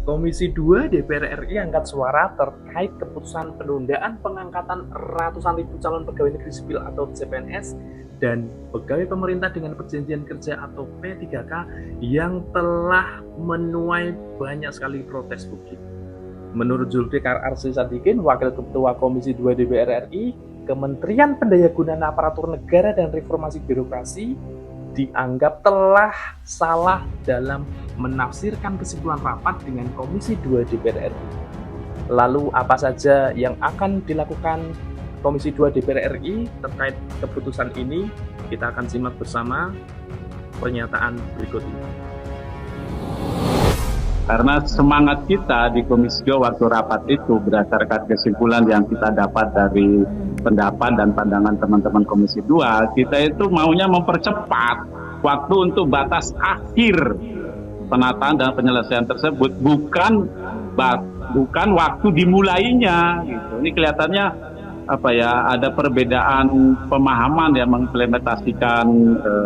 Komisi 2 DPR RI angkat suara terkait keputusan penundaan pengangkatan ratusan ribu calon pegawai negeri sipil atau CPNS dan pegawai pemerintah dengan perjanjian kerja atau P3K yang telah menuai banyak sekali protes publik. Menurut Zulfikar Arsy-Sadikin, Wakil Ketua Komisi 2 DPR RI, Kementerian Pendayagunaan Aparatur Negara dan Reformasi Birokrasi dianggap telah salah dalam menafsirkan kesimpulan rapat dengan Komisi 2 DPR RI. Lalu apa saja yang akan dilakukan Komisi 2 DPR RI terkait keputusan ini? Kita akan simak bersama pernyataan berikut ini. Karena semangat kita di Komisi 2 waktu rapat itu berdasarkan kesimpulan yang kita dapat dari pendapat dan pandangan teman-teman Komisi 2, kita itu maunya mempercepat waktu untuk batas akhir penataan dan penyelesaian tersebut, bukan waktu dimulainya gitu. Ini kelihatannya ada perbedaan pemahaman yang mengimplementasikan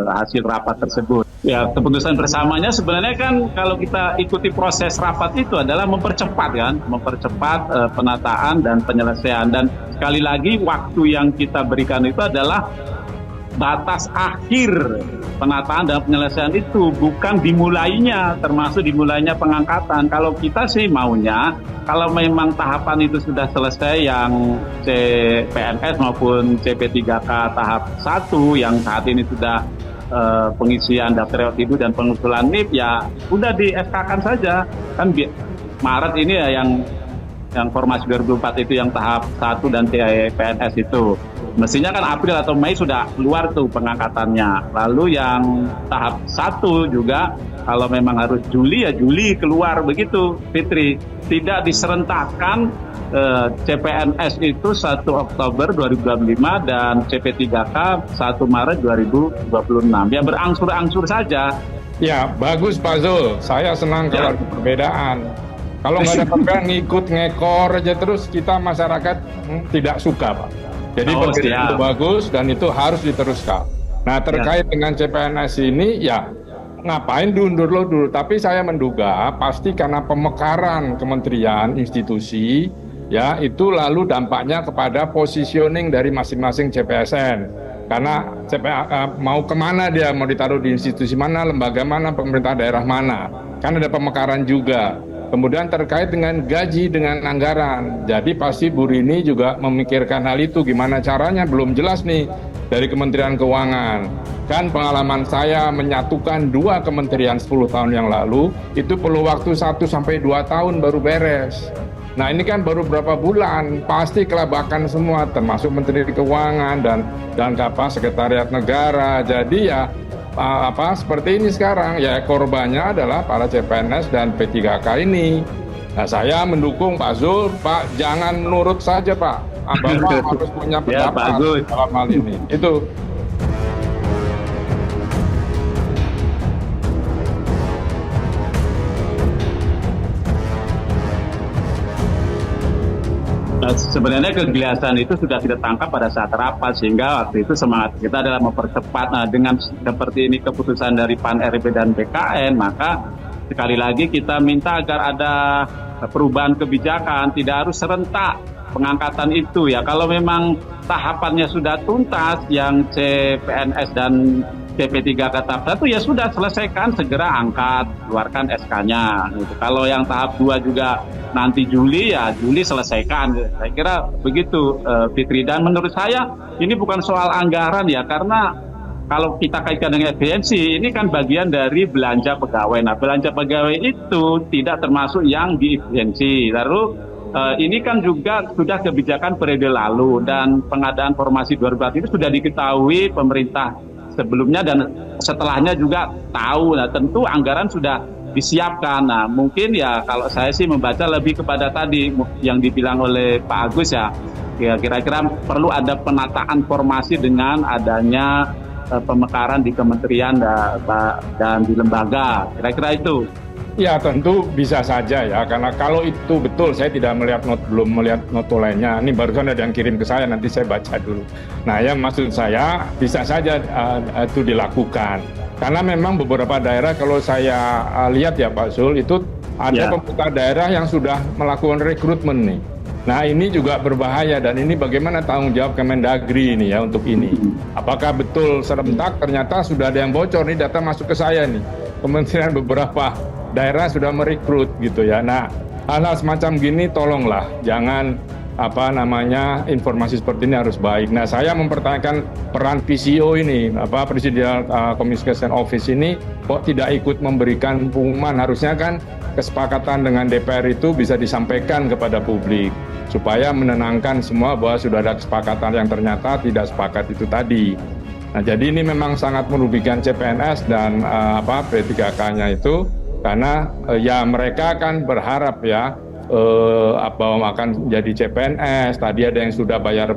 hasil rapat tersebut. Ya, keputusan bersamanya sebenarnya kan kalau kita ikuti proses rapat itu adalah mempercepat penataan dan penyelesaian, dan sekali lagi waktu yang kita berikan itu adalah batas akhir penataan dan penyelesaian itu, bukan dimulainya, termasuk dimulainya pengangkatan. Kalau kita sih maunya, kalau memang tahapan itu sudah selesai yang CPNS maupun CP3K tahap 1 yang saat ini sudah pengisian daftar hidup dan pengusulan NIP, ya udah di SK-kan saja. Kan Maret ini ya yang formasi 2004 itu yang tahap 1 dan CPNS itu. Mestinya kan April atau Mei sudah keluar tuh pengangkatannya. Lalu yang tahap 1 juga kalau memang harus Juli ya Juli keluar, begitu Fitri. Tidak diserentakkan CPNS itu 1 Oktober 2025 dan CP3K 1 Maret 2026. Ya berangsur-angsur saja. Ya, bagus Pak Zul. Saya senang kalau ada perbedaan. Kalau nggak ada perbedaan ngikut ngekor aja terus, kita masyarakat tidak suka, Pak. Jadi perbedaan itu bagus dan itu harus diteruskan. Nah, terkait dengan CPNS ini, ya ngapain diundur dulu. Tapi saya menduga pasti karena pemekaran kementerian, institusi, ya itu lalu dampaknya kepada positioning dari masing-masing CPSN. Karena mau kemana dia, mau ditaruh di institusi mana, lembaga mana, pemerintah daerah mana. Kan ada pemekaran juga. Kemudian terkait dengan gaji, dengan anggaran. Jadi pasti Bu Rini juga memikirkan hal itu, gimana caranya, belum jelas nih dari Kementerian Keuangan. Kan pengalaman saya menyatukan 2 kementerian 10 tahun yang lalu, itu perlu waktu 1-2 tahun baru beres. Nah ini kan baru berapa bulan, pasti kelabakan semua, termasuk Menteri Keuangan dan Sekretariat Negara. Jadi ya seperti ini sekarang, ya korbannya adalah para CPNS dan P3K ini. Nah saya mendukung Pak Zul, Pak jangan nurut saja Pak, Bapak harus punya pendapat dalam hal ini. Itu. Sebenarnya kegelisahan itu sudah kita tangkap pada saat rapat, sehingga waktu itu semangat kita adalah mempercepat. Nah, dengan seperti ini keputusan dari PAN RB dan BKN, maka sekali lagi kita minta agar ada perubahan kebijakan, tidak harus serentak pengangkatan itu ya. Kalau memang tahapannya sudah tuntas, yang CPNS dan CP3K tahap 1 ya sudah selesaikan, segera angkat, keluarkan SK-nya. Gitu. Kalau yang tahap 2 juga nanti Juli, ya Juli selesaikan. Saya kira begitu, Fitri. Dan menurut saya ini bukan soal anggaran ya, karena kalau kita kaitkan dengan efisiensi, ini kan bagian dari belanja pegawai. Nah, belanja pegawai itu tidak termasuk yang di efisiensi. Lalu ini kan juga sudah kebijakan periode lalu, dan pengadaan formasi 2004 itu sudah diketahui pemerintah sebelumnya dan setelahnya juga tahu. Nah, tentu anggaran sudah disiapkan. Nah, mungkin ya kalau saya sih membaca lebih kepada tadi yang dibilang oleh Pak Agus ya kira-kira perlu ada penataan formasi dengan adanya pemekaran di kementerian dan di lembaga. Kira-kira itu. Ya tentu bisa saja ya, karena kalau itu betul, saya tidak belum melihat notulenya. Ini barusan ada yang kirim ke saya, nanti saya baca dulu. Nah ya maksud saya bisa saja itu dilakukan. Karena memang beberapa daerah kalau saya lihat ya Pak Zul, itu ada pemerintah daerah yang sudah melakukan rekrutmen nih. Nah ini juga berbahaya dan ini bagaimana tanggung jawab Kemendagri ini ya untuk ini. Apakah betul serentak ternyata sudah ada yang bocor nih data masuk ke saya nih. Kementerian beberapa daerah sudah merekrut gitu ya. Nah hal-hal semacam gini tolonglah jangan informasi seperti ini harus baik. Nah saya mempertanyakan peran PCO ini, Presidential Communication Office ini kok tidak ikut memberikan pengumuman. Harusnya kan kesepakatan dengan DPR itu bisa disampaikan kepada publik supaya menenangkan semua bahwa sudah ada kesepakatan yang ternyata tidak sepakat itu tadi. Nah, jadi ini memang sangat merugikan CPNS dan P3K-nya itu karena ya mereka kan berharap ya bahwa akan jadi CPNS. Tadi ada yang sudah bayar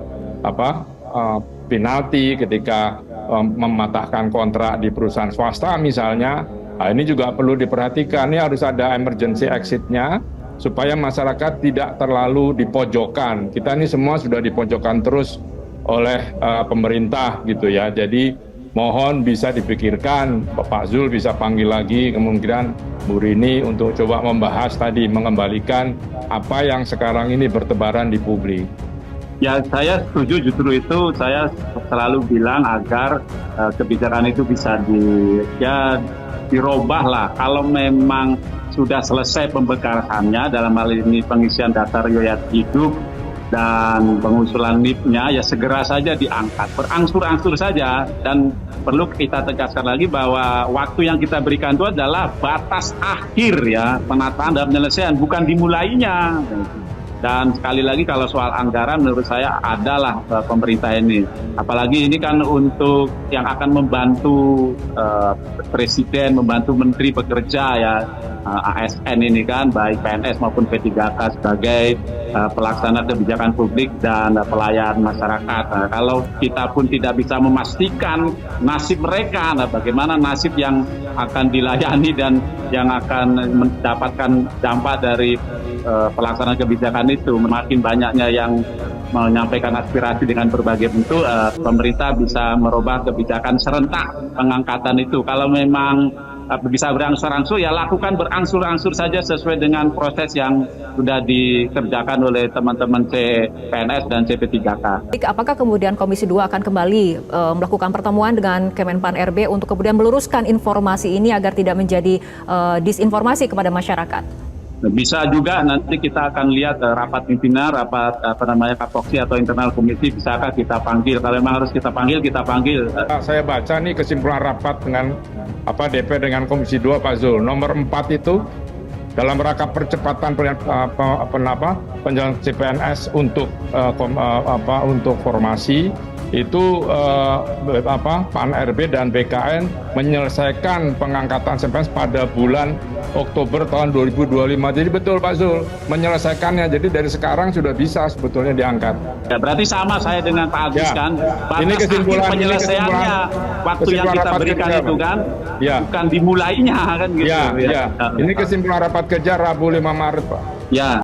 penalti ketika mematahkan kontrak di perusahaan swasta misalnya. Nah, ini juga perlu diperhatikan. Ini harus ada emergency exit-nya supaya masyarakat tidak terlalu dipojokkan. Kita ini semua sudah dipojokkan terus oleh pemerintah gitu ya. Jadi mohon bisa dipikirkan, Pak Zul bisa panggil lagi kemungkinan Bu Rini untuk coba membahas tadi, mengembalikan apa yang sekarang ini bertebaran di publik. Ya saya setuju, justru itu saya selalu bilang agar kebijakan itu bisa dirubah lah. Kalau memang sudah selesai pembekarannya, dalam hal ini pengisian data riwayat hidup dan pengusulan NIP-nya, ya segera saja diangkat, berangsur-angsur saja. Dan perlu kita tegaskan lagi bahwa waktu yang kita berikan itu adalah batas akhir ya, penataan dan penyelesaian, bukan dimulainya. Dan sekali lagi kalau soal anggaran menurut saya adalah pemerintah ini. Apalagi ini kan untuk yang akan membantu Presiden, membantu Menteri bekerja ya, ASN ini kan, baik PNS maupun P3K sebagai pelaksana kebijakan publik dan pelayan masyarakat. Nah, kalau kita pun tidak bisa memastikan nasib mereka, nah bagaimana nasib yang akan dilayani dan yang akan mendapatkan dampak dari pelaksanaan kebijakan itu. Makin banyaknya yang menyampaikan aspirasi dengan berbagai bentuk, pemerintah bisa merubah kebijakan serentak pengangkatan itu. Kalau memang bisa berangsur-angsur, ya lakukan berangsur-angsur saja sesuai dengan proses yang sudah dikerjakan oleh teman-teman CPNS dan CP3K. Apakah kemudian Komisi 2 akan kembali melakukan pertemuan dengan Kemenpan RB untuk kemudian meluruskan informasi ini agar tidak menjadi disinformasi kepada masyarakat? Bisa juga nanti kita akan lihat rapat pimpinan, rapat kapoksi atau internal komisi, bisakah kita panggil? Kalau memang harus kita panggil, kita panggil. Saya baca nih kesimpulan rapat dengan DP dengan Komisi 2 Pak Zul. Nomor 4 itu dalam rangka percepatan penjalan CPNS untuk formasi itu PAN RB dan BKN menyelesaikan pengangkatan CPNS pada bulan Oktober tahun 2025. Jadi betul Pak Zul, menyelesaikannya. Jadi dari sekarang sudah bisa sebetulnya diangkat. Ya, berarti sama saya dengan Pak Agus kan. Batas ini kesimpulan penyelesaiannya waktu yang kita berikan kerja, itu kan, bukan dimulainya kan gitu. Ini kesimpulan rapat kerja Rabu 5 Maret Pak. Ya.